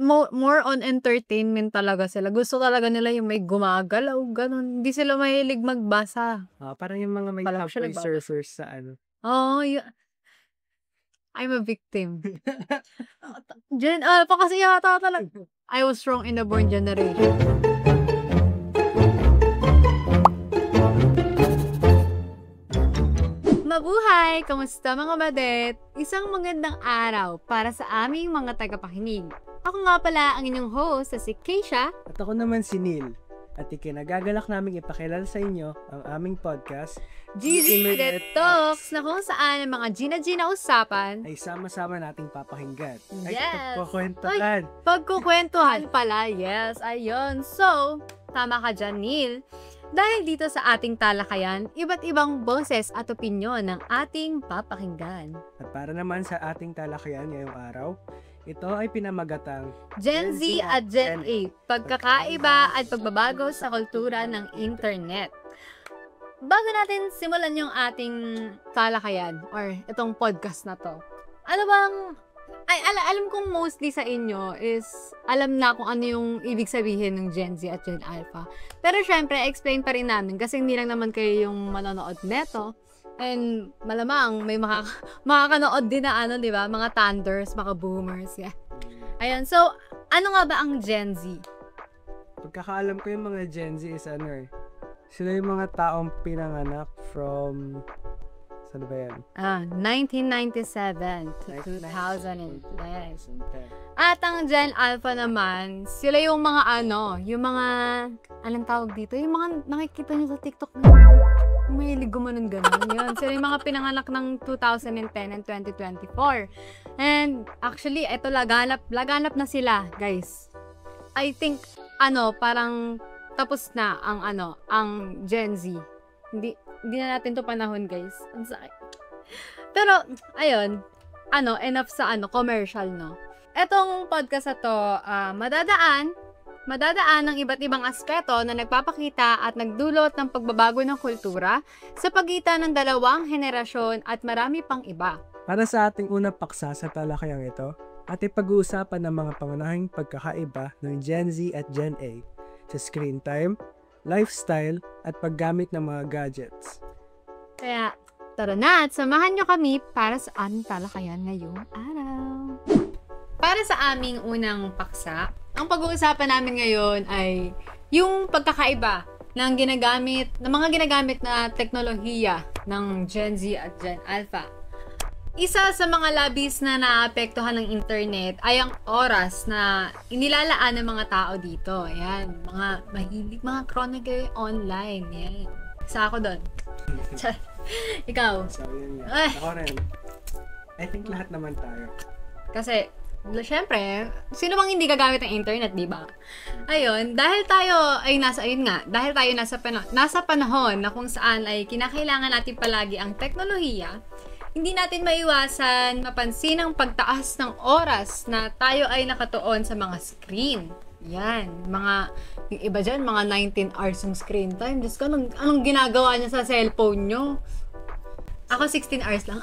more on entertainment talaga sila. Gusto talaga nila yung may gumagalaw, ganun. Hindi sila mahilig magbasa. Parang yung mga may Pala ko siya subway surfers sa ano. Oo, I'm a victim. Gen Alpha kasi yata talaga. I was wrong in the born generation. Mabuhay! Kamusta mga badet? Isang magandang araw para sa aming mga tagapakinig. Ako nga pala ang inyong host na si Keisha. At ako naman si Neil. At ikinagagalak naming ipakilala sa inyo ang aming podcast, GZ Badet Talks, na kung saan ang mga Gina usapan ay sama-sama nating papakinggan. Ay, Yes! pagkukwentuhan. Pagkukwentuhan pala, yes, ayun. So, tama ka dyan, Neil. Dahil dito sa ating talakayan, iba't ibang boses at opinyon ng ating papakinggan. At para naman sa ating talakayan ngayong araw, ito ay pinamagatang Gen Z at Gen A, pagkakaiba at pagbabago sa kultura ng internet. Bago natin simulan yung ating talakayan or itong podcast na to, ano bang, alam kong mostly sa inyo is alam na kung ano yung ibig sabihin ng Gen Z at Gen Alpha. Pero syempre, explain pa rin namin kasi hindi lang naman kayo yung manonood neto. And malamang may makakanood din na ano, di ba? Mga thunders, mga boomers. Yeah. Ayun, so ano nga ba ang Gen Z? Pagkakaalam ko yung mga Gen Z is ano eh. Sila yung mga taong pinanganak from... Saan ba yan? 1997 to 2010. At ang Gen Alpha naman, sila yung mga ano, yung mga, anong tawag dito? Yung mga nakikita nyo sa TikTok na mahilig gumanon ganon. Yun. Sila yung mga pinanganak ng 2010 and 2024. And actually, ito laganap na sila, guys. I think, parang tapos na ang Gen Z. Hindi na natin to panahon, guys. Ang sakit. Pero, ayun, enough sa commercial, no? Etong podcast na to, madadaan ng iba't ibang aspeto na nagpapakita at nagdulot ng pagbabago ng kultura sa pagitan ng dalawang henerasyon at marami pang iba. Para sa ating unang paksa sa talakayang ito, ating pag-uusapan ng mga pangunahing pagkakaiba ng Gen Z at Gen A sa screen time, lifestyle, at paggamit ng mga gadgets. Kaya, tara na at samahan nyo kami para sa aming talakayan ngayong araw. Para sa aming unang paksa, ang pag-uusapan namin ngayon ay yung pagkakaiba ng mga ginagamit na teknolohiya ng Gen Z at Gen Alpha. Isa sa mga labis na naapektuhan ng internet ay ang oras na inilalaan ng mga tao dito. Ayan, mga mahilig, mga chronic online. Ayan. Isa ako doon. Ikaw? So, yun yan. Ako rin. I think lahat naman tayo. Kasi, syempre, sino bang hindi gagamit ng internet, di ba? Ayun, dahil tayo nasa panahon na kung saan ay kinakailangan natin palagi ang teknolohiya, hindi natin maiwasan mapansin ang pagtaas ng oras na tayo ay nakatuon sa mga screen. Yan, yung iba dyan, mga 19 hours yung screen time. Diyos ko, anong ginagawa niya sa cellphone nyo? Ako 16 hours lang.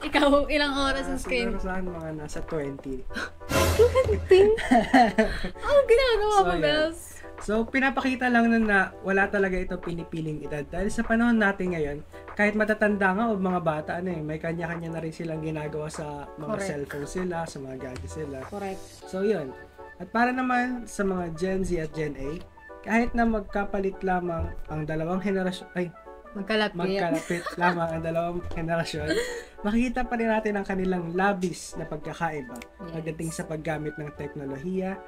Ikaw, ilang oras yung screen? Siguro saan mga nasa 20. 20? Anong ginagawa mo, Bells? So, pinapakita lang na wala talaga ito pinipiling edad. Dahil sa panahon natin ngayon, kahit matatanda nga o mga bata, may kanya-kanya na rin silang ginagawa sa mga cellphone sila, sa mga gadgets sila. Correct. So, yun. At para naman sa mga Gen Z at Gen A, kahit na magkapalit lamang ang dalawang henerasyon, magkalapit lamang ang dalawang henerasyon, makikita pa rin natin ang kanilang labis na pagkakaiba pagdating sa paggamit ng teknolohiya.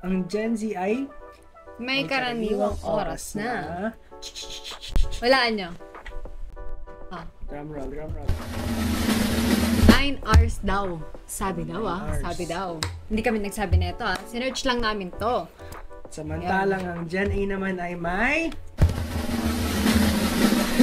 Ang Gen Z ay may karaniwang oras na. Walaan nyo. Drum roll. 9 hours daw. Sabi daw. Hindi kami nagsabi nito Sinearch lang namin to. Samantalang ang Gen A naman ay may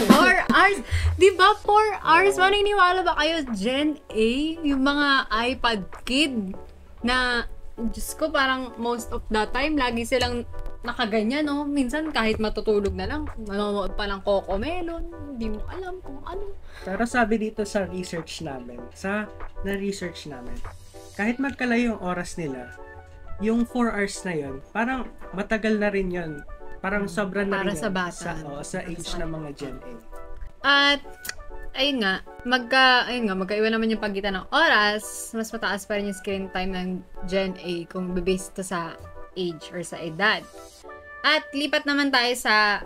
4 hours. Diba 4 hours? Maniniwala ba kayo Gen A? Yung mga iPad kid na, Diyos ko, parang most of the time, lagi silang nakaganyan, no? Minsan, kahit matutulog na lang, manonood pa ng Cocomelon, hindi mo alam kung ano. Pero sabi dito sa na-research namin, kahit magkalayo yung oras nila, yung 4 hours na yun, parang matagal na rin yun. Parang sobra na Para rin sa yun bata. sa age ng mga Gen A. At, ayun nga, magkaiba naman yung pagitan ng oras, mas mataas pa rin yung screen time ng Gen A kung bibase to sa age or sa edad. At lipat naman tayo sa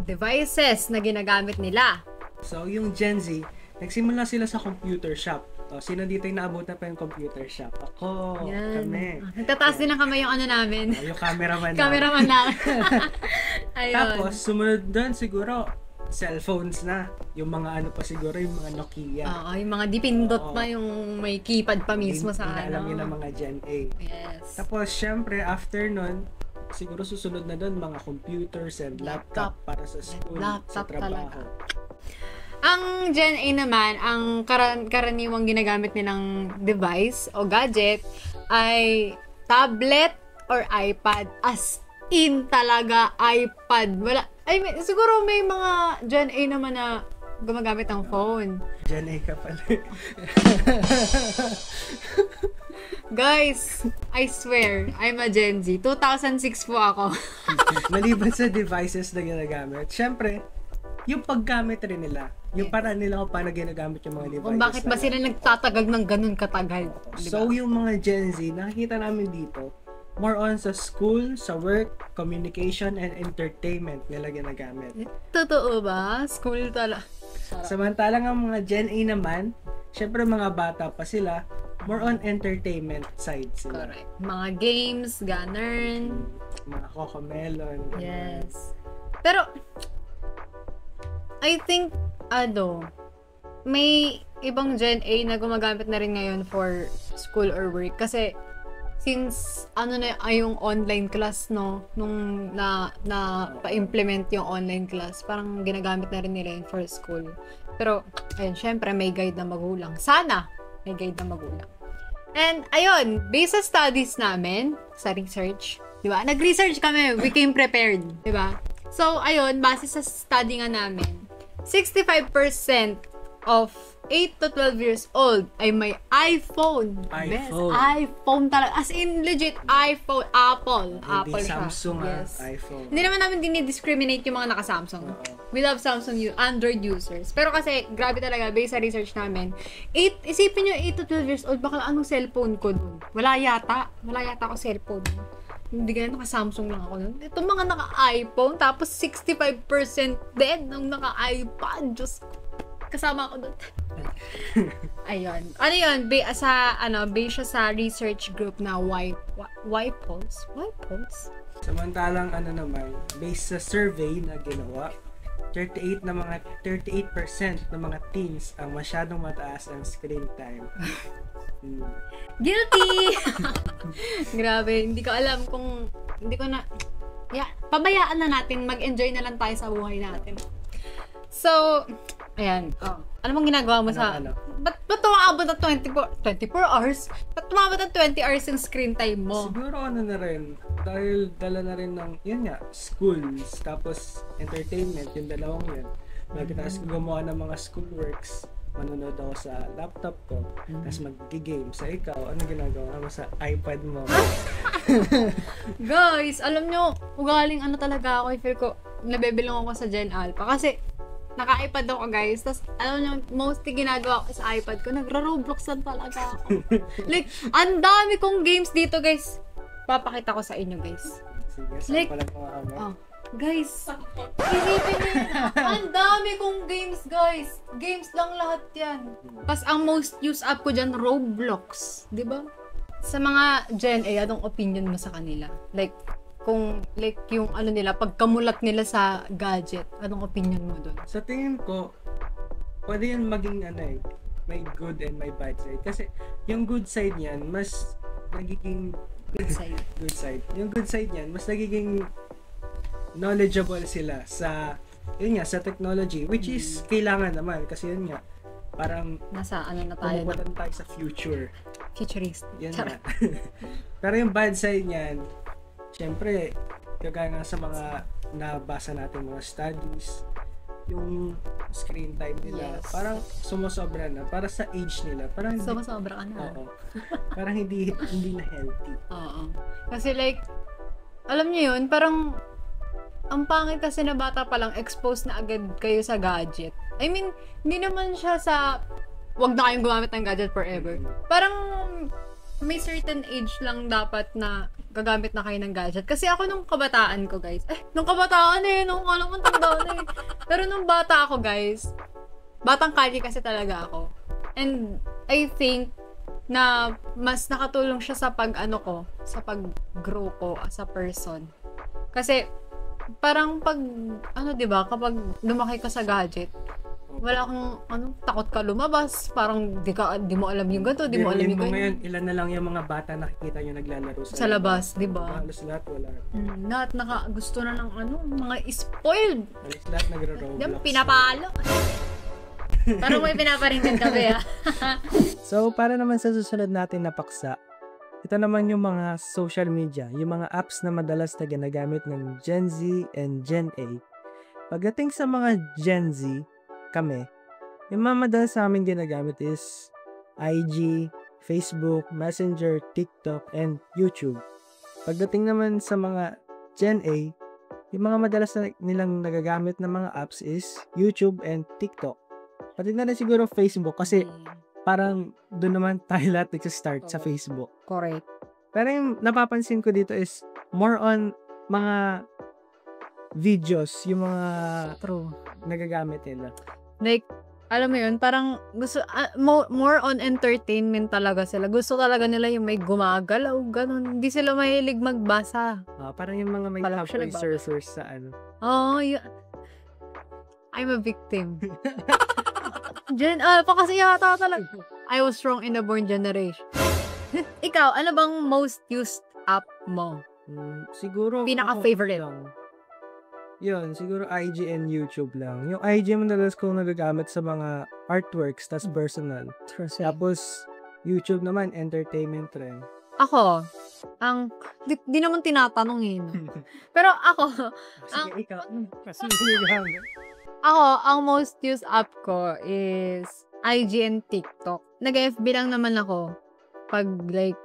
devices na ginagamit nila. So, yung Gen Z, nagsimula sila sa computer shop. O, sino dito yung naabutan pa yung computer shop? Ako, kami. Nagtataas din ng kamay yung ano namin. Yung cameraman Cameraman namin. Ayun. Tapos, sumunod doon siguro, cellphones na. Yung mga ano pa siguro, yung mga Nokia. Oo, yung mga dipindot pa, yung may keypad pa mismo sa alam yun ng mga Gen A. Yes. Tapos, syempre, after nun, siguro susunod na doon mga computers and laptop para sa school, sa trabaho. Talaga. Ang Gen A naman, ang karaniwang ginagamit nilang device o gadget ay tablet or iPad. As in talaga, iPad. Siguro may mga Gen A naman na gumagamit ng phone. Gen A ka pala. Guys, I swear, I'm a Gen Z. 2006 po ako. Maliban sa devices na ginagamit, syempre, yung paggamit rin nila. Yung paraan nila kung paano ginagamit yung mga devices. Kung bakit ba sila nagtatagag ng ganun katagal. So, yung mga Gen Z, nakikita namin dito, more on sa school, sa work, communication, and entertainment nila ginagamit. Totoo ba? School talaga. Samantalang ang mga Gen A naman, syempre mga bata pa sila, more on entertainment side sila. Correct. Mga games, ganern. Mga Cocomelon. Yes. Pero, I think, may ibang Gen A na gumagamit na rin ngayon for school or work. Kasi, since, yung online class, no? Nung pa-implement yung online class, parang ginagamit na rin nila yun for school. Pero, ayun, syempre, may guide na magulang. Sana, may guide na magulang. And, ayun, based sa studies namin, sa research, di ba? Nag-research kami, we came prepared, di ba? So, ayun, base sa study nga namin, 65% of 8 to 12 years old ay may iPhone. Best. iPhone talaga. As in, legit, iPhone. Apple siya. Samsung, yes. iPhone. Hindi naman namin dinidiscriminate yung mga naka-Samsung. We love Samsung Android users. Pero kasi, grabe talaga, based sa research namin, isipin nyo, 8 to 12 years old, baka anong cellphone ko dun? Wala yata ako cellphone. Hindi ganyan, naka-Samsung lang ako nun. Itong mga naka-iPhone, tapos 65% din ng naka-iPad. Diyos ko. Kasama ako doon. Ayun. Ano yun? Based siya sa research group na YPulse? YPulse? Samantalang naman, based sa survey na ginawa, 38% ng mga teens ang masyadong mataas ang screen time. Guilty! Grabe, hindi ko alam kung pabayaan na natin, mag-enjoy na lang tayo sa buhay natin. So, ayan. Ano mong ginagawa mo ba't tumaabot ng 24 hours? Ba't tumabot ng 20 hours yung screen time mo? Siguro na rin, dahil dala na rin ng, yun nga, schools, tapos entertainment, yung dalawang yun. Tapos gumawa ng mga schoolworks, manonood ako sa laptop ko, tapos mag-game. Sa ikaw, ano ginagawa mo sa iPad mo? Guys, alam nyo, ugaling talaga ako. I feel ko, nabebilong ako sa Gen Alpha. Kasi, naka-iPad ako, guys. Tapos, alam nyo, mostly ginagawa ko sa iPad ko, nagra-Roblox lang talaga ako. Like, ang dami kong games dito, guys. Papakita ko sa inyo, guys. Sige, like, pala mga kami. Guys, isipin nyo yun. Ang dami kong games, guys. Games lang lahat yan. Tapos, ang most used app ko dyan, Roblox. Diba? Sa mga Gen A, anong opinion mo sa kanila? Like, yung nila, pagkamulat nila sa gadget, anong opinion mo doon? Sa tingin ko, pwede yun maging may good and may bad side. Kasi, yung good side niyan, mas nagiging Good side. Good side. Yung good side niyan, mas nagiging knowledgeable sila sa sa technology, which is kailangan naman kasi yun nga parang nasa na tayo tayo sa future. Futurist. Yan na. Pero yung bad side niyan, syempre, kagaya nga sa mga nabasa natin mga studies, yung screen time nila, Yes. parang sumosobra na. Para sa age nila. Parang hindi, Sobra ka na. oo. Parang hindi na healthy. Oo. Kasi like, alam niyo yun, parang ang pangit kasi na bata pa lang exposed na agad kayo sa gadget. I mean, hindi naman siya sa wag na kayong gumamit ng gadget forever. Parang may certain age lang dapat na gagamit na kayo ng gadget. Kasi ako nung kabataan ko, guys. Nung kabataan nung alam mo tanda na Pero nung bata ako, guys, batang kali kasi talaga ako. And I think na mas nakatulong siya sa sa pag-grow ko as a person. Kasi parang di ba, kapag lumaki ka sa gadget, wala kang, takot ka lumabas, parang di mo alam yung ganito, di mo alam yung ganito. Ngayon, ilan na lang yung mga bata nakikita nyo naglalaro Sa labas, di ba? Halos lahat wala. Lahat gusto na ng mga spoiled. Halos lahat nagro-Roblox. Yung pinapalo. Parang may pinaparinggan kami, So, para naman sa susunod natin na paksa, ito naman yung mga social media, yung mga apps na madalas na ginagamit ng Gen Z and Gen A. Pagdating sa mga Gen Z, kami, yung mga madalas namin ginagamit is IG, Facebook, Messenger, TikTok, and YouTube. Pagdating naman sa mga Gen A, yung mga madalas na nilang nagagamit ng mga apps is YouTube and TikTok. Pati na rin siguro Facebook kasi parang doon naman tayo lahat nag-start sa Facebook. Correct. Pero yung napapansin ko dito is more on mga videos, yung mga nagagamit nila. Like, alam mo yun, parang gusto, more on entertainment talaga sila. Gusto talaga nila yung may gumagalaw, ganun. Hindi sila mahilig magbasa. Parang yung mga may subway surfers sa I'm a victim. Pa kasi yata talaga. I was wrong in the born generation. Ikaw, ano bang most used app mo? Siguro Pinaka-favorite? Yun, siguro IG and YouTube lang. Yung IG madalas kong nagagamit sa mga artworks, tas personal. Tapos, YouTube naman, entertainment rin. Ako, di naman tinatanong Pero ako, sige, ikaw. Ako, ang most used app ko is IG and TikTok. Nag-FB lang naman ako pag like,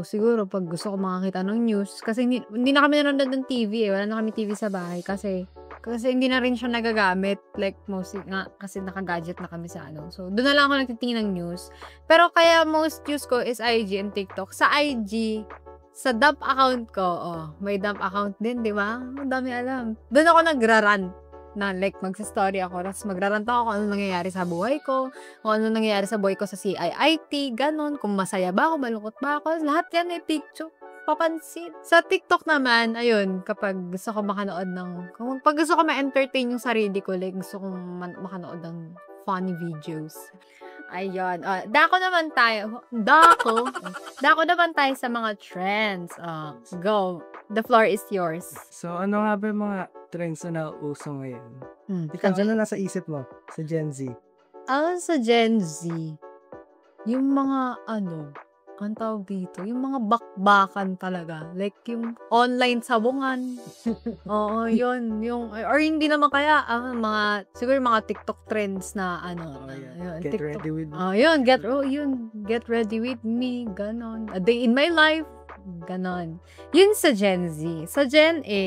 siguro pag gusto ko makakita ng news. Kasi hindi na kami nanonood ng TV Wala na kami TV sa bahay kasi hindi na rin siya nagagamit. Like, mostly nga, kasi naka-gadget na kami sa So, doon na lang ako nagtitingin ng news. Pero kaya most used ko is IG and TikTok. Sa IG, sa dump account ko, may dump account din, di ba? Ang dami alam. Doon ako nagra-rant na like magsa-story ako, tapos magrarant ako kung ano nangyayari sa buhay ko, kung ano nangyayari sa buhay ko sa CIIT, ganon, kung masaya ba ako, malungkot ba ako, lahat yan may picture, papansin. Sa TikTok naman, ayun, kapag gusto ko pag gusto ko ma-entertain yung sarili ko, like gusto kong makanood ng funny videos. Ayun. Dako naman tayo sa mga trends. Go. The floor is yours. So, ano nga ba yung mga trends na nauuso ngayon? Ikaw, ano nasa isip mo sa Gen Z? Sa Gen Z, yung mga ang tawag dito, yung mga bakbakan talaga. Like, yung online sabungan. Oo, yun. Or hindi naman kaya, siguro yung mga TikTok trends na, yun, Get TikTok. ready with me. Get ready with me, ganon. A day in my life, ganon. Yun sa Gen Z. Sa Gen A,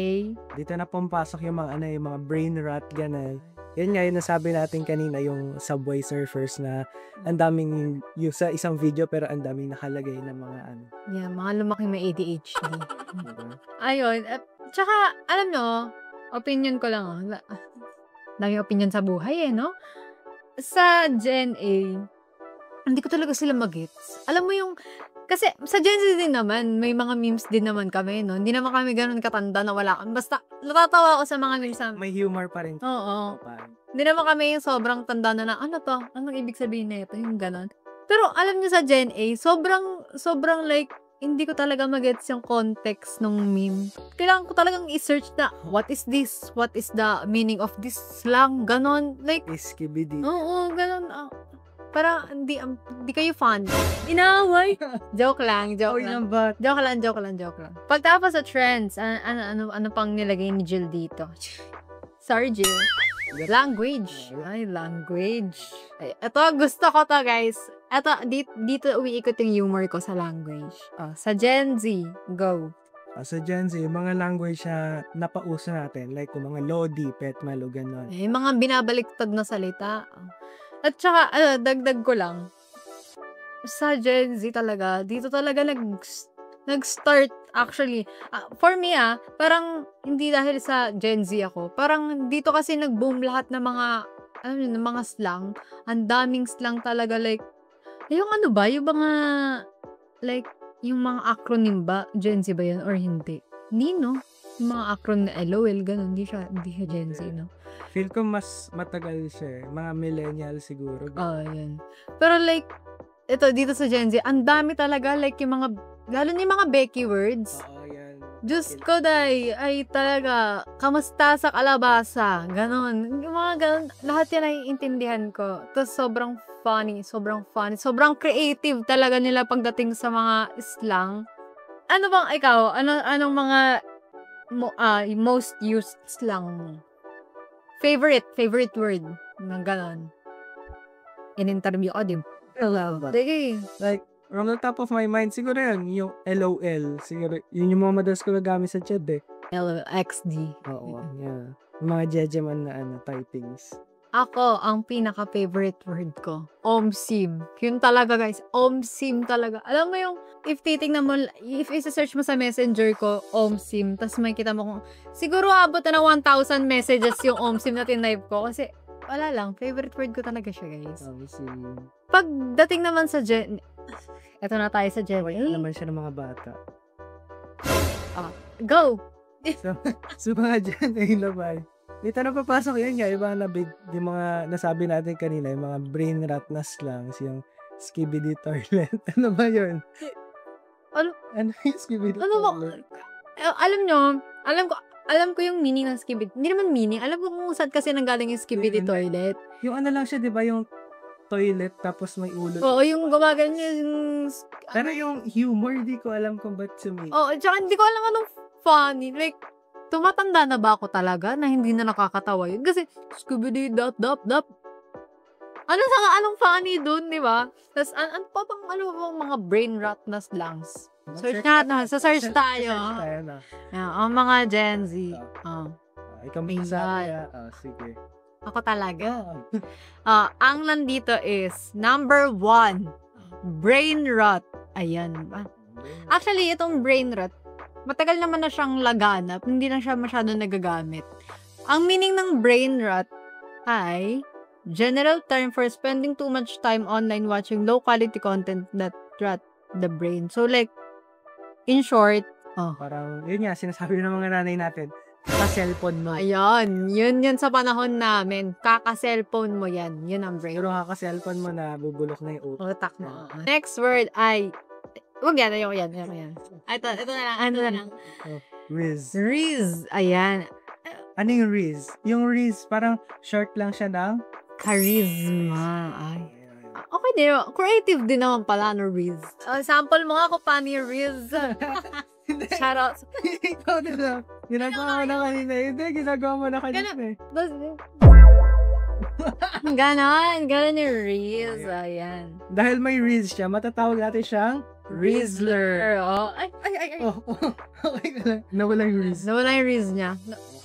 dito na pumpasok yung mga, yung mga brain rot, ganon. Yun nga yung nasabi natin kanina, yung subway surfers na ang daming yung sa isang video pero ang daming nakalagay na mga Yeah, mga lumaking may ADHD. Ayun. Tsaka, alam nyo, opinion ko lang. Daming opinion sa buhay no? Sa Gen A, hindi ko talaga sila magets. Alam mo yung, kasi sa Gen Z din naman, may mga memes din naman kami, no? Hindi naman kami ganun katanda na wala kami. Basta, natatawa ako sa mga memes. May humor pa rin. Oo. Hindi naman kami yung sobrang tanda na ano to? Anong ibig sabihin na ito? Yung ganun. Pero alam niyo sa Gen A, sobrang like, hindi ko talaga magets yung context ng meme. Kailangan ko talagang i-search na, what is this? What is the meaning of this slang? Ganon. Like, Iskibidi. Oo, ganon. Parang hindi kayo fan. Inaway. Joke lang. Joke lang. Pagtapos sa trends, ano pang nilagay ni Jill dito? Sorry, Jill. Language. Ay, language. Ay, ito, gusto ko to, guys. Ito, dito umiikot yung humor ko sa language. Sa Gen Z, go. Sa Gen Z, yung mga language na napauso natin, like yung mga Lodi, Petmalo, gano'n. Yung mga binabaliktad na salita. At saka, dagdag ko lang, sa Gen Z talaga, dito talaga nag-start actually. For me, parang hindi dahil sa Gen Z ako. Parang dito kasi nag-boom lahat ng mga, ng mga slang. Ang daming slang talaga, like, yung ano ba, yung mga, like, yung mga acronym ba, Gen Z ba yun or hindi? Hindi, no? Yung mga acronym na LOL, ganun, hindi siya Gen Z, no? Feel ko mas matagal siya, mga millennial siguro. Yun. Pero like, ito, dito sa Gen Z, ang dami talaga, like, yung mga, lalo na yung mga Becky words. Yan. Diyos ko, day, ay talaga, kamusta sa kalabasa, ganon. Yung mga ganon, lahat yan ay intindihan ko. Tapos sobrang funny, sobrang creative talaga nila pagdating sa mga slang. Ano bang ikaw? Anong mga most used slang mo? Favorite word ng ganon. In-interview ko din. Sige. Like, from the top of my mind, siguro yun, yung LOL. Siguro, yun yung mga madalas ko nagamit sa chat LXD. Oo, yeah. Yung mga jejeman na typings. Ako, ang pinaka-favorite word ko, OMSIM. Yun talaga, guys. OMSIM talaga. Alam mo yung, if titignan mo, if isa-search mo sa messenger ko, OMSIM, tas makikita mo kung, siguro abot na 1,000 messages yung OMSIM na tinype ko. Kasi, wala lang. Favorite word ko talaga siya, guys. OMSIM. Pagdating naman sa eto na tayo sa Gen. Wait naman siya ng mga bata. Go! So mga Gen A naman. Dito na papasok yun nga, yung mga nasabi natin kanina, yung mga brain rot na slangs, yung skibidi toilet. Ano ba yun? Ano yung skibidi toilet? Alam ko yung meaning ng skibidi. Hindi naman meaning. Alam ko kung saan kasi nanggaling yung skibidi toilet. Yung ano lang siya, di ba? Yung toilet, tapos may ulo. Oo, yung gumagano yung... Pero yung humor, di ko alam kung ba't sumi. Oo, tsaka hindi ko alam anong funny. Like, tumatanda na ba ako talaga na hindi na nakakatawa yun? Kasi, skibidi dot. Anong funny dun, di ba? Tapos, ano pa bang mga brain rot na slangs? Search natin. Search tayo. Ang mga Gen Z. Ikaw may sabi. Sige. Ako talaga. Ang nandito is, number 1, brain rot. Ayan. Actually, itong brain rot, matagal naman na siyang laganap. Hindi na siya masyadong nagagamit. Ang meaning ng brain rot ay general term for spending too much time online watching low-quality content that rot the brain. So, like, in short, parang, yun nga, sinasabi ng mga nanay natin, kaka-cellphone mo. Ayun, yun sa panahon namin. Kaka-cellphone mo yan. Yun ang brain. Pero kaka-cellphone mo na bubulok na yung utak mo. Next word ay, huwag yan. Ito na lang. Ano na lang? Riz. Ayan. Ano yung Riz? Yung Riz, parang short lang siya ng charisma. Ay. Okay din. Creative din naman pala no Riz. Sample mo nga kung paano yung Riz. Shout out. Ikaw na lang. Ginagawa mo na kanina. Hindi, ginagawa mo na kanina eh. Ganon yung Riz. Ayan. Dahil may Riz siya, matatawag natin siyang Rizzler. Ay. Okay ka lang. Nawala yung Riz. Nawala yung Riz niya.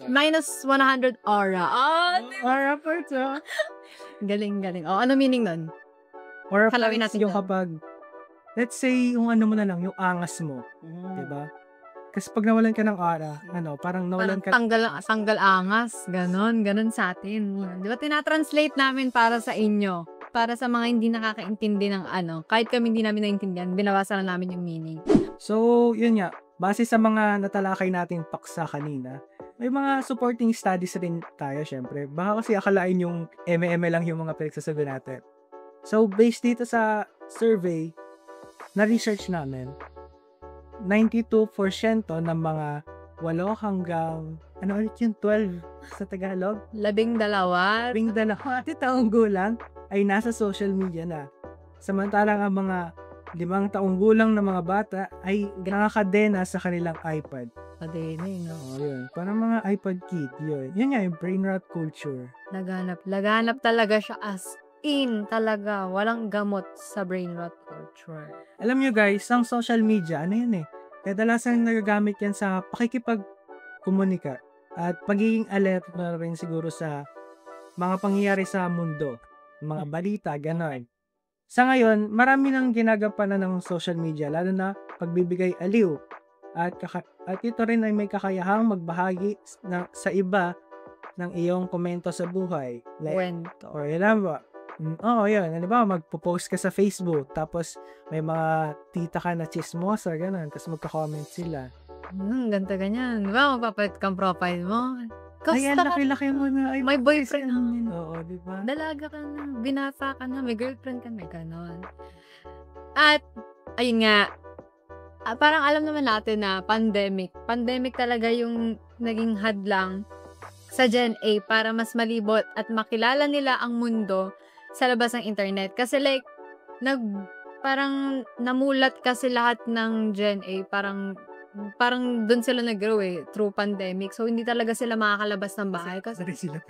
Minus 100 aura. Aura po ito. Galing. Ano meaning nun? Aura points yung kapag, let's say, yung ano mo na lang, yung angas mo. Diba? Kasi pag nawalan ka ng aura, parang nawalan ka... Tanggal angas. Ganon sa atin. Diba, tinatranslate namin para sa inyo. Para sa mga hindi nakakaintindi ng kahit kami hindi namin naintindihan, binawasan na namin yung meaning. So, yun nga. Base sa mga natalakay nating paksa kanina, may mga supporting studies rin tayo, syempre. Baka kasi akalain yung eme lang yung mga pinagsasabi natin. So, based dito sa survey, na-research namin, 92% ng mga 8 hanggang, 12 sa Tagalog? 12. 12 taong gulang ay nasa social media na. Samantalang ang mga 5 taong gulang na mga bata ay nakakadena sa kanilang iPad. Kadena no? Yun. Parang mga iPad kid, yun. Yun nga, yung brain rot culture. Laganap talaga siya as in talaga. Walang gamot sa brain rot culture. Alam nyo guys, ang social media, ano yan kadalasan nagagamit yan sa pakikipag-komunika at pagiging alert na rin siguro sa mga pangyayari sa mundo, mga balita, gano'n. Sa ngayon, marami nang ginagampanan ng social media, lalo na pagbibigay aliw. At ito rin ay may kakayahang magbahagi sa iba ng iyong komento sa buhay. Kwento. Or alam ba? Yun. Ano ba, magpo-post ka sa Facebook, tapos may mga tita ka na chismosa, gano'n, tapos magka-comment sila. Ganda ganyan. Di ba, magpapalit kang profile mo. Ay, laki-laki mo na. Ay, may boyfriend. Oo, di ba? Dalaga ka na, binata ka na, may girlfriend ka na, ganon. At, ayun nga, parang alam naman natin na pandemic talaga yung naging hadlang sa Gen A para mas malibot at makilala nila ang mundo sa labas ng internet. Kasi like, parang namulat kasi lahat ng Gen A, parang doon sila nag-grow through pandemic. So, hindi talaga sila makakalabas ng bahay. Kasi sila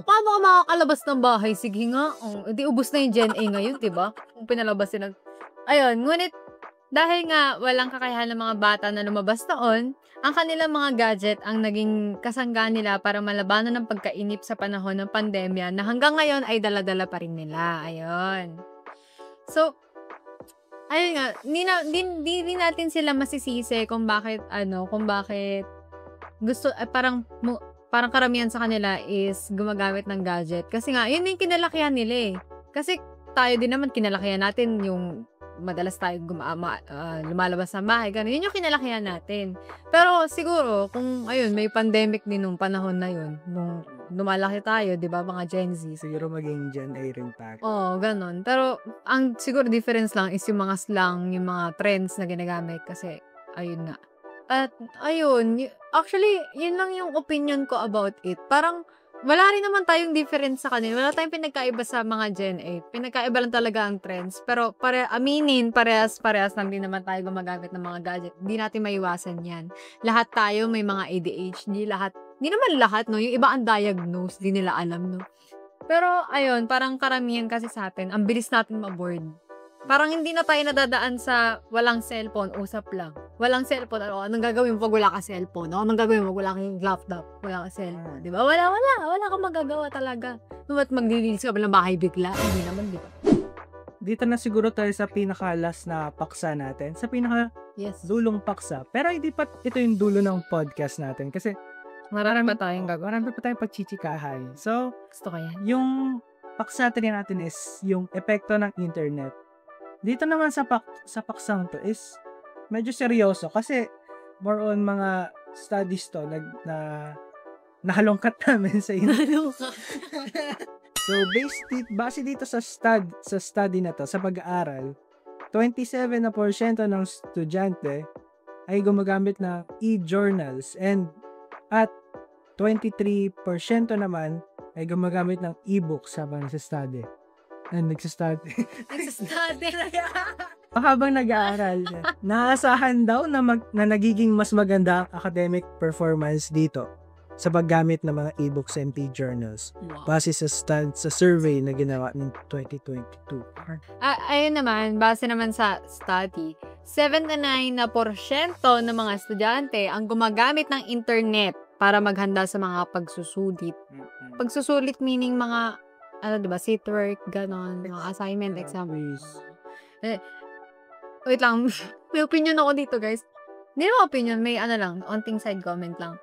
paano ka makakalabas ng bahay? Sige nga. Hindi, ubus na yung Gen A ngayon, diba? Kung pinalabas sila. Ayun, ngunit, dahil nga walang kakayahan ng mga bata na lumabas noon, ang kanilang mga gadget ang naging kasangga nila para malabanan ng pagkainip sa panahon ng pandemya na hanggang ngayon ay dala-dala pa rin nila. Ayun. So, ayun nga, hindi natin sila masisisi kung bakit gusto, parang karamihan sa kanila is gumagamit ng gadget. Kasi nga, yun yung kinalakihan nila Kasi tayo din naman, kinalakihan natin yung madalas tayo lumalabas sa bahay. Ganun. Yun yung kinalakihan natin. Pero siguro, kung may pandemic din nung panahon na yun, nung lumalaki tayo, di ba, mga Gen Z. Siguro maging Gen A rin tayo. Oo, ganun. Pero, ang siguro difference lang is yung mga slang, yung mga trends na ginagamit. Kasi, ayun nga. At, ayun, actually, yun lang yung opinion ko about it. Parang, wala rin naman tayong difference sa kanila. Wala tayong pinagkaiba sa mga Gen A. Pinagkaiba lang talaga ang trends. Pero, parehas lang din naman tayo gumagamit ng mga gadget. Hindi natin maiwasan yan. Lahat tayo may mga ADHD. Hindi naman lahat, no? Yung iba ang diagnose, di nila alam, no? Pero, ayun, parang karamihan kasi sa atin, ang bilis natin ma-board. Parang hindi na tayo nadadaan sa walang cellphone, usap lang. Walang cellphone, anong gagawin mo pag wala ka cellphone? Anong gagawin mo pag wala kang laptop? Wala ka cellphone, di ba? Wala kang magagawa talaga. Ba't maglilinis ka ba ng bahay bigla? Hindi naman, di ba? Dito na siguro tayo sa pinaka-last na paksa natin. Sa pinaka-dulong paksa. Pero hindi pa ito yung dulo ng podcast natin. Kasi marami pa tayong pagchichikahan. So, gusto ko yan. Yung paksa natin is yung epekto ng internet. Dito naman sa paksang to is medyo seryoso kasi more on mga studies to na nahalongkat namin sa internet. So, base dito sa study na to, sa pag-aaral, 27% ng estudyante ay gumagamit ng e-journals at 23% naman ay gumagamit ng e-books habang nagsa-study. Habang nag-aaral, naasahan daw na nagiging mas maganda ang academic performance dito sa paggamit ng mga e-books and e-journals. Wow. Base sa survey na ginawa ng 2022. Ayun naman, base naman sa study, 79% ng mga estudyante ang gumagamit ng internet para maghanda sa mga pagsusulit. Pagsusulit meaning mga diba, seat work, ganon, mga assignment, exam. Wait lang, may opinion ako dito, guys. Hindi naman opinion, may onting side comment lang.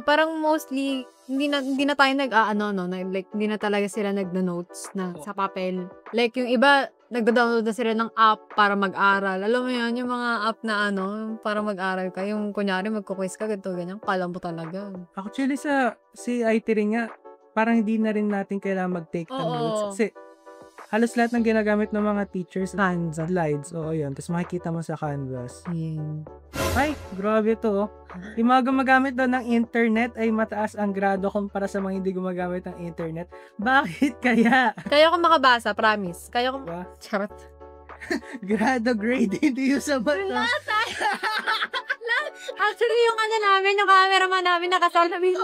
Parang mostly, hindi na tayo hindi na talaga sila nagda-notes sa papel. Like, yung iba, nagda-download na sila ng app para mag-aral. Alam mo yan, yung mga app na para mag-aral ka. Yung, kunyari, magkukwis ka, ganito, ganyan, kala mo talaga. Actually, si IT rin nga, parang hindi na rin natin kailangan mag-take ng notes. Kasi, halos lahat ng ginagamit ng mga teachers, slides, yun. Tapos makikita mo sa Canvas. Ay, grabe to. Yung mga gumagamit doon ng internet ay mataas ang grado kumpara sa mga hindi gumagamit ng internet. Bakit kaya? Kaya ko makabasa, promise. Kaya ko, charot. Grado grade, hindi yung sa mata. Lahat tayo. Actually, yung ano namin, yung cameraman namin nakasalamin.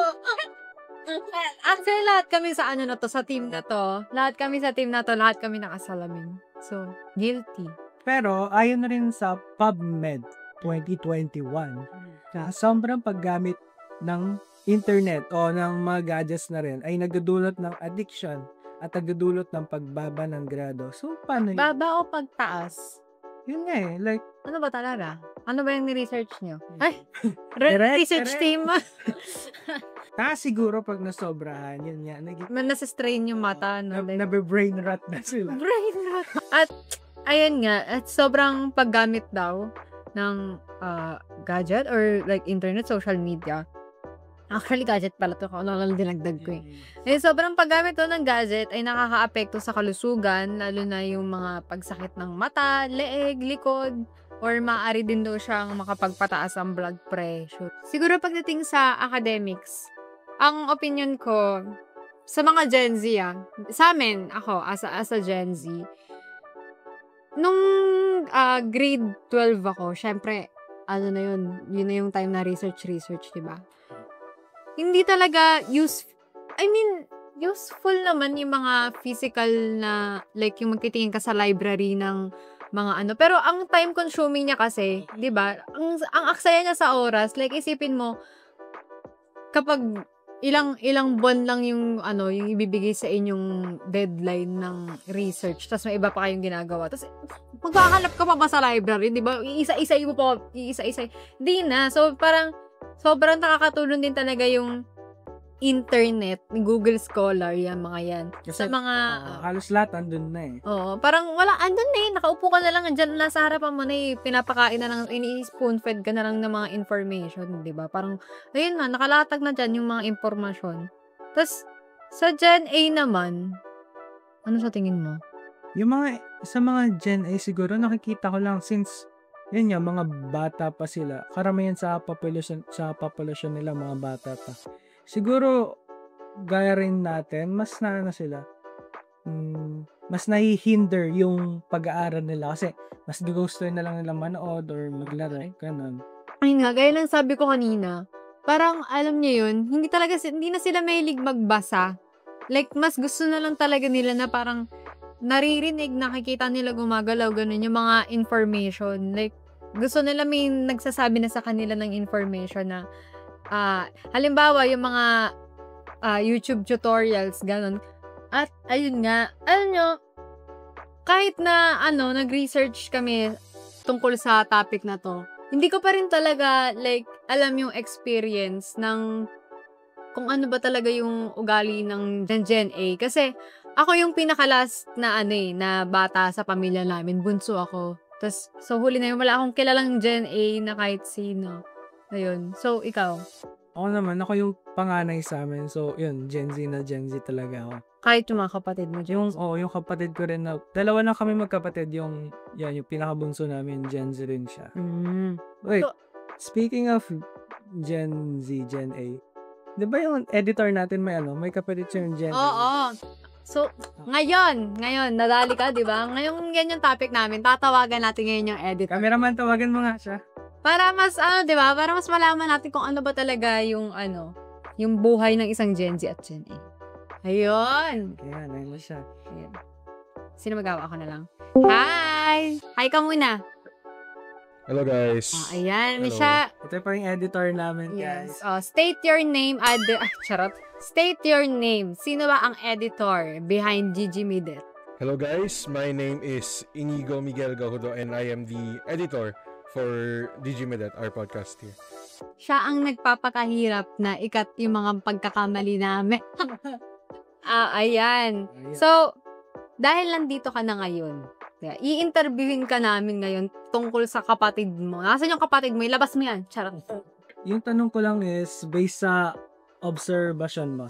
Actually, lahat kami sa ano na to, sa team na to. Lahat kami sa team na to, lahat kami nakasalamin. So, guilty. Pero, ayon na rin sa PubMed 2021, na sobrang paggamit ng internet o ng mga gadgets na rin ay nagdudulot ng addiction at nagdudulot ng pagbaba ng grado. So, paano yun? Baba o pagtaas? Yun nga eh, like, Ano ba talaga? Ano ba yung ni-research nyo? Ay! Direct, Research team! taas siguro pag nasobrahan, yun nga, Nasa-strain yung mata. No? nabe-brain rot na sila. Brain rot. At, ayun nga, at sobrang paggamit daw ng gadget or like internet, social media. Actually, gadget pala to. Kung ano lang dinagdag ko eh. Sobrang paggamit to ng gadget ay nakaka-apekto sa kalusugan, lalo na yung mga pagsakit ng mata, leeg, likod, or maaari din daw siyang makapagpataas ang blood pressure. Siguro pagdating sa academics, ang opinion ko, sa mga Gen Z sa amin, ako, as a Gen Z, nung grade 12 ako, syempre, ano na yun na yung time na research, diba? Hindi talaga useful naman yung mga physical na, like, yung magtitingin ka sa library ng mga ano. Pero, ang time consuming niya kasi, di ba, ang aksaya niya sa oras, like, isipin mo, kapag ilang buwan lang yung ibibigay sa inyong deadline ng research, tapos may iba pa kayong ginagawa. Tapos, magkakahanap ka pa ba sa library, di ba? Iisa-isa mo pa, Di na. So, parang, sobrang nakakatulong din talaga yung internet, Google Scholar, yan, mga yan. Kasi, sa mga... halos lahat andun na eh. Oo, parang wala, andun na eh. Nakaupo ka na lang, andyan na sa harapan mo na eh. Pinapakain na lang, ini-spoon-fed ka na lang ng mga information, di ba? Parang, ayun na, nakalatag na dyan yung mga informasyon. Tapos, sa Gen A naman, ano sa tingin mo? Sa mga Gen A siguro, nakikita ko lang since, yun nga, mga bata pa sila. Karamihan sa populasyon nila, mga bata pa. Siguro, gaya rin natin, mas nahihinder yung pag-aaral nila kasi mas gugustuhin na lang nila manood or maglaro, ganun. Ayun nga, gaya lang sabi ko kanina, parang alam niya yun, hindi na sila mahilig magbasa. Like, mas gusto na lang talaga nila na parang naririnig, nakikita nila gumagalaw, ganun yung mga information. Like, gusto nila may nagsasabi na sa kanila ng information na halimbawa, yung mga YouTube tutorials, ganun. At, ayun nga, alam nyo, kahit na, nag-research kami tungkol sa topic na to, hindi ko pa rin talaga, like, alam yung experience ng kung ano ba talaga yung ugali ng Gen A. Kasi, ako yung pinaka-last na, na bata sa pamilya namin. Bunso ako. Tapos, so, huli na yun, wala akong kilalang Gen A na kahit sino. Ayun. So, ikaw? Ako naman, ako yung panganay sa amin. So, yun, Gen Z talaga ako. Kahit yung mga kapatid mo, Gen Z? Yung kapatid ko rin na, dalawa na kami magkapatid, yung pinakabunso namin, Gen Z rin siya. Wait, so, speaking of Gen Z, Gen A, di ba yung editor natin may kapatid siya yung Gen Z? Oo. So, ngayon, nadali ka, di ba? Ngayon, yan yung topic namin. Tatawagan natin ngayon yung editor. Cameraman, tawagan mo nga siya. Para mas, di ba? Para mas malaman natin kung ano ba talaga yung, yung buhay ng isang Gen Z at Gen A. Ayun. Ayan, ayun na siya. Ayan. Sino magawa? Ako na lang. Hi! Hi ka muna. Hello, guys. Ayan, siya. Ito pa yung editor namin, Yes. guys. State your name, charot. State your name. Sino ba ang editor behind Gigi Midet? Hello, guys. My name is Inigo Miguel Gahudo and I am the editor for Digimedet, our podcast here. Siya ang nagpapakahirap na ikat yung mga pagkakamali namin. Ayan. So, dahil nandito ka na ngayon, i-interviewin ka namin ngayon tungkol sa kapatid mo. Nasaan yung kapatid mo? Ilabas mo yan. Charot. Yung tanong ko lang is, based sa observation mo,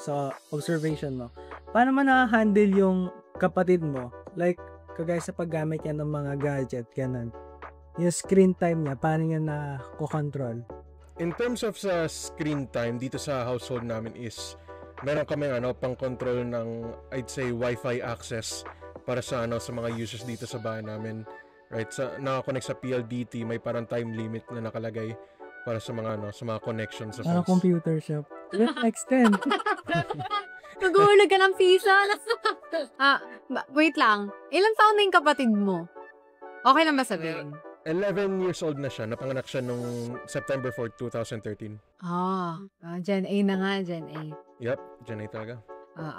paano mo na-handle yung kapatid mo? Like, kagaya sa paggamit niya ng mga gadget, ganun. Yung screen time niya, paano niya na-control? In terms of sa screen time, dito sa household namin is, meron kami pang-control ng, I'd say, Wi-Fi access para sa sa mga users dito sa bahay namin. right? Nakakonect sa PLDT, may parang time limit na nakalagay para sa mga connections sa Parang phones. computer shop. Extend. Naguhulog ka ng pisa. Wait lang. Ilang taon na yung kapatid mo? Okay lang ba sabihin? 11 years old na siya. Napanganak siya nung September 4, 2013. Gen A na nga, Gen A. Yup, Gen A talaga.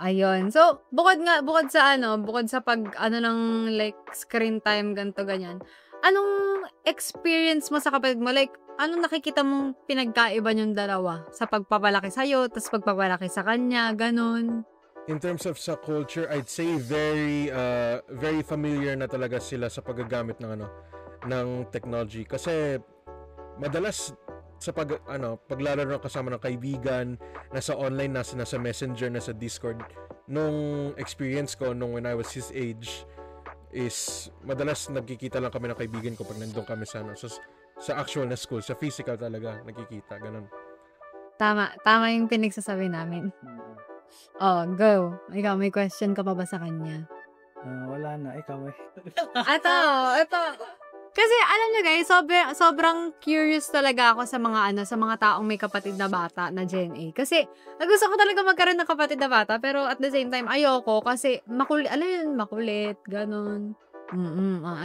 Ayun. So, bukod sa pag, ng, like, screen time, ganito, ganyan, anong experience mo sa kapatid mo? Like, anong nakikita mong pinagkaiba yung dalawa? Sa pagpapalaki sa'yo, tapos pagpapalaki sa kanya, ganun. In terms of sa culture, I'd say very familiar na talaga sila sa paggagamit ng technology. Kasi, madalas, sa paglalaro kasama ng kaibigan, nasa online, nasa Messenger, nasa Discord. Nung experience ko, when I was his age, is madalas nagkikita lang kami ng kaibigan ko pag nandun kami sa actual na school, sa physical talaga, nagkikita, ganun. Tama yung pinagsasabi namin. Go. Ikaw, may question ka pa ba sa kanya? Wala na, ikaw eh. Ito. Kasi alam nyo guys, sobrang curious talaga ako sa mga taong may kapatid na bata na Gen A. Kasi gusto ko talaga magkaroon ng kapatid na bata, pero at the same time ayoko kasi makulit, ganun.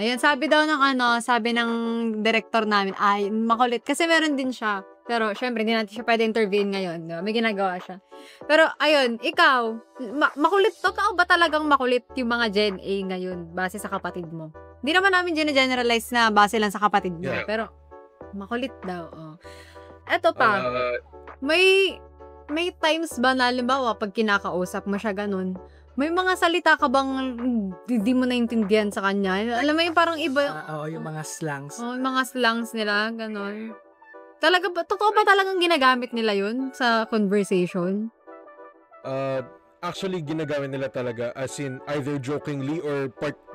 Ayan, sabi ng director namin, ay makulit kasi meron din siya. Pero syempre hindi natin siya pwede intervene ngayon, no? May ginagawa siya. Pero ayun, ikaw, makulit, totoo ba talagang makulit yung mga Gen A ngayon base sa kapatid mo? Hindi naman namin generalize na base lang sa kapatid mo, pero makulit daw. Eto pa, may times ba na, halimbawa, pag kinakausap mo siya ganun, may mga salita ka bang hindi mo naintindihan sa kanya? Alam mo yung parang iba. Yung mga slangs. Yung mga slangs nila, ganun. Totoo ba talagang ginagamit nila yun sa conversation? Actually, ginagamit nila talaga as in either jokingly or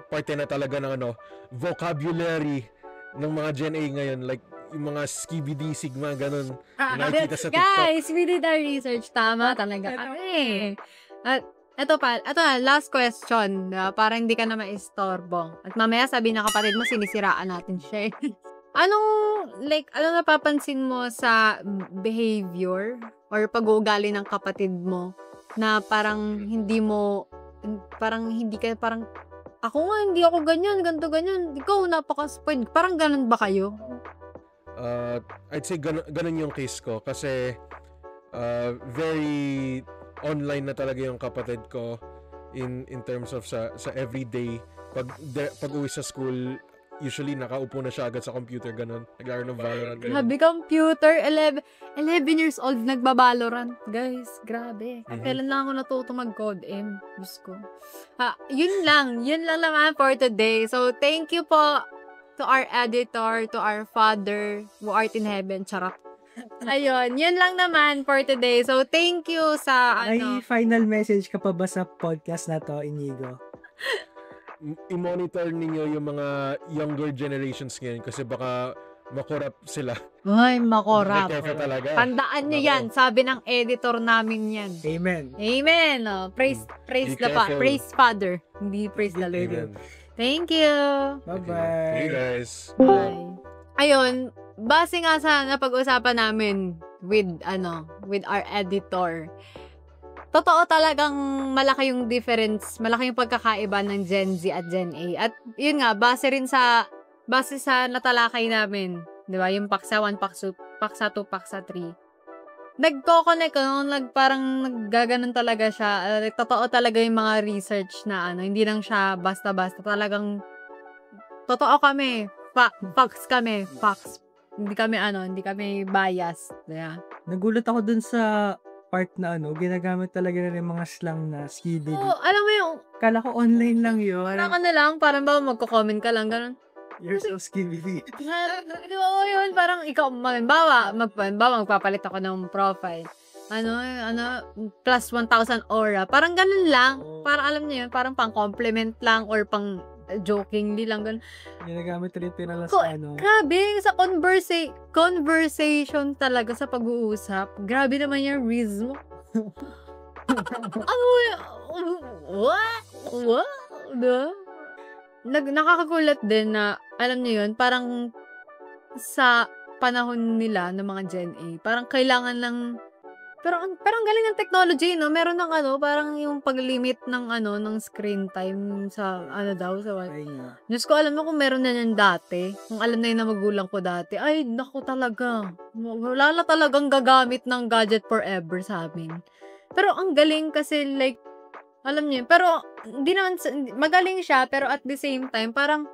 parte na talaga ng vocabulary ng mga Gen A ngayon, like yung mga skibidi, sigma, ganun. Nakikita sa TikTok. Guys, we did our research. Tama talaga kami. At eto na, last question. Para hindi ka na maistorbo. At mamaya sabi na kapatid mo, sinisiraan natin siya. Anong napapansin mo sa behavior or pag-uugali ng kapatid mo na parang ako nga, hindi ako ganyan, ganito, ganyan. Ikaw, napaka-spoiled. Parang ganun ba kayo? I'd say ganun yung case ko. Kasi, very online na talaga yung kapatid ko in terms of sa everyday. Pag uwi sa school, usually nakaupo na siya agad sa computer, ganun. Naglaro ng Valorant. Grabe, computer. 11 years old, nagba-Valorant. Guys, grabe. Kailan lang ako natuto mag-code M. Diyos ko. Yun lang naman for today. So, thank you po to our editor, to our father, who art in heaven. Charot. Ayun, yun lang naman for today. So, thank you sa May final message ka pa ba sa podcast na to, Inigo? I-monitor ninyo yung mga younger generations ngayon kasi baka makorap sila. Ay, makorap. Talaga. Tandaan nyo yan. Sabi ng editor namin yan. Amen. Amen. Praise praise Father. Hindi praise the Lord. Amen. Thank you. Bye-bye. Hey guys. Bye. Ayun, base nga sa napag-usapan namin with our editor. Totoo talagang malaki yung difference, malaki yung pagkakaiba ng Gen Z at Gen A. At yun nga, base sa natalakay namin, di ba? Yung paksa 1, paksa 2, paksa 3. Nagko-connect, parang naggaganon talaga siya. Totoo talaga yung mga research na hindi lang siya basta-basta. Talagang, totoo kami. Facts kami. Facts. Hindi kami biased. Yeah. Nagulat ako dun sa part na ginagamit talaga na rin mga slang na skiddy. Alam mo yung, Kala ko online lang yun. parang ba magko-comment ka lang, ganun. You're so skiddy. Oo, yun, parang ikaw, magpapalit ako ng profile. Plus 1,000 aura. Parang ganun lang. Parang alam niyo yun, parang pang-compliment lang or pang jokingly lang, ganun. Ginagamit rin pinala sa Grabe, sa conversation talaga sa pag-uusap. Grabe naman yung riz mo. What? nakakagulat din na, alam niyo yun, parang sa panahon nila ng mga Gen A, parang kailangan lang, pero ang galing ng technology, no? Meron ng parang yung pag-limit ng ng screen time sa sa Ay nga. Diyos ko, alam mo kung meron na yan dati, kung alam na yun na magulang ko dati, ay, naku talaga, wala na talagang gagamit ng gadget forever sa amin. Pero ang galing kasi like, alam niyo, pero hindi naman, magaling siya, pero at the same time, parang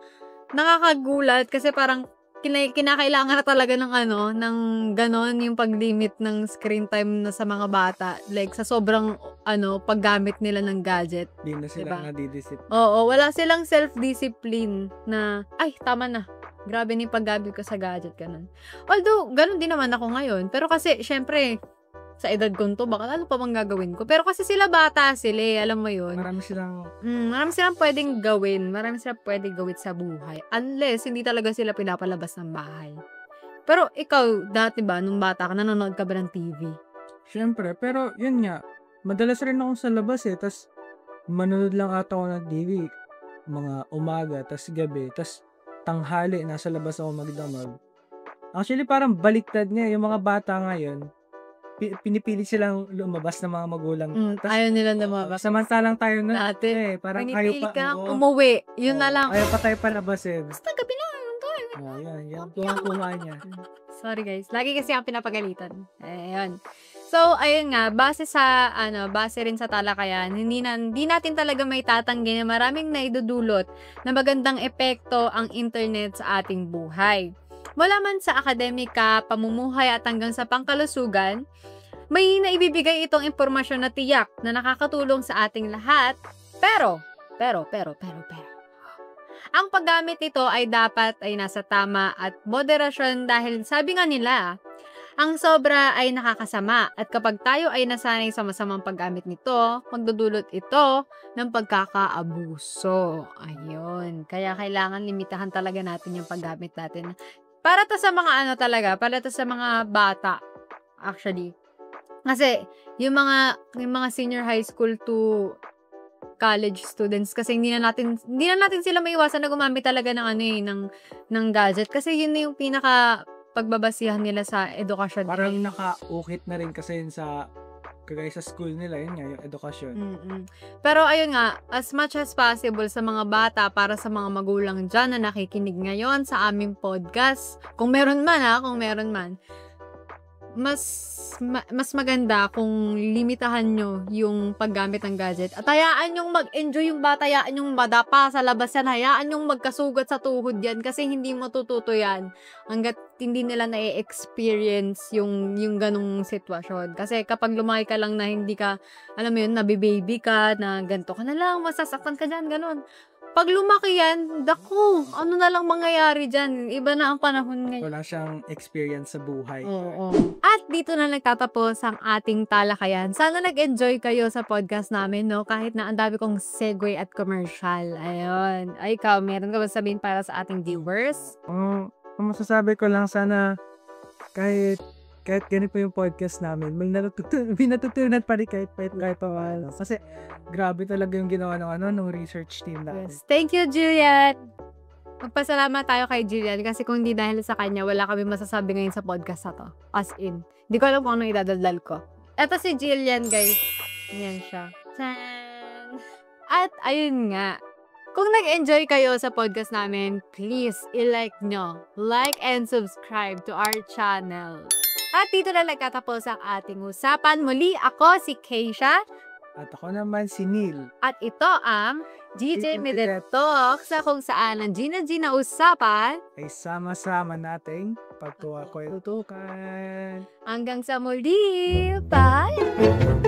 nakakagulat kasi parang kinakailangan na talaga ng ng ganon yung pag-limit ng screen time na sa mga bata. Like, sa sobrang, paggamit nila ng gadget. Di na sila Diba? nadidisip. Oo, wala silang self-discipline na, ay, tama na. Grabe na yung paggamit ko sa gadget, ganun. Although, ganun din naman ako ngayon. Pero kasi, syempre, sa edad ko to, baka ano pa bang gagawin ko? Pero kasi sila bata sila, alam mo yun. Marami silang Pwedeng gawin. Marami silang pwedeng gawin sa buhay. Unless, hindi talaga sila pinapalabas ng bahay. Pero ikaw, dati ba, nung bata ka, nanonood ka ba ng TV? Siyempre, pero yun nga, madalas rin ako sa labas tas manonood lang ata ako ng TV, mga umaga, tas gabi, tas tanghali, nasa labas ako magdamag. Actually, parang baliktad nga, yung mga bata ngayon, pinipili silang lumabas ng mga magulang. Ayaw nila lumabas. Samantalang tayo na, Dati, parang pinipili ayaw pa, ka umuwi. Yun na lang. Ayaw pa tayo palabas Basta gabi lang. Yan, kuha niya. Sorry guys. Lagi kasi ang pinapagalitan. Ayun. So, ayun nga, base rin sa talakayan, hindi natin talaga may tatanggi na maraming naidudulot na magandang epekto ang internet sa ating buhay. Mula man sa akademika, pamumuhay at hanggang sa pangkalusugan, may naibibigay itong impormasyon na tiyak na nakakatulong sa ating lahat. Pero, ang paggamit nito ay dapat ay nasa tama at moderasyon dahil sabi nga nila, ang sobra ay nakakasama at kapag tayo ay nasanay sa masamang paggamit nito, magdudulot ito ng pagkakaabuso. Ayun. Kaya kailangan limitahan talaga natin yung paggamit natin. Para to sa mga para to sa mga bata, actually. Kasi, yung mga senior high school to college students, kasi hindi na natin sila maiwasan na gumamit talaga ng gadget. Kasi yun na yung pinaka pagbabasihan nila sa edukasyon. Parang nakaukit na rin kasi yun sa kagaya sa school nila, yun nga, yung edukasyon. Pero ayun nga, as much as possible sa mga bata, para sa mga magulang dyan na nakikinig ngayon sa aming podcast, kung meron man, mas maganda kung limitahan nyo yung paggamit ng gadget. At hayaan yung mag-enjoy yung bata, hayaan yung madapa sa labas yan, hayaan yung magkasugat sa tuhod yan kasi hindi matututo yan hanggat hindi nila na-experience yung ganung sitwasyon. Kasi kapag lumaki ka lang na hindi ka, alam mo yun, nabibaby ka, na ganito ka na lang, masasaktan ka dyan, ganun. Pag lumaki yan, daku, ano na lang mangyayari dyan? Iba na ang panahon ngayon. Wala siyang experience sa buhay. Oo. At dito na nagtatapos ang ating talakayan. Sana nag-enjoy kayo sa podcast namin, no? Kahit na ang dami kong segue at commercial. Ayun. Ay, ikaw, meron ka ba sabihin para sa ating viewers? Ang masasabi ko lang, sana kahit ganito po yung podcast namin, may natutunan pa rin kahit pa paano. Kasi grabe talaga yung ginawa ng research team natin. Yes. Thank you, Julian! Magpasalamat tayo kay Jillian kasi kung hindi dahil sa kanya, wala kami masasabi ngayon sa podcast na to. As in. Hindi ko alam kung anong idadaldal ko. Eto si Jillian, guys. Yan siya. Tan! At ayun nga. Kung nag-enjoy kayo sa podcast namin, please i-like nyo. Like and subscribe to our channel. At dito na nagtatapos ang ating usapan. Muli ako si Keisha. At ako naman si Neil. At ito ang GJ Midget Talk, sa kung saan ang Gina usapan ay sama-sama nating pagtuwa ko tutukan. Hanggang sa muli. Bye!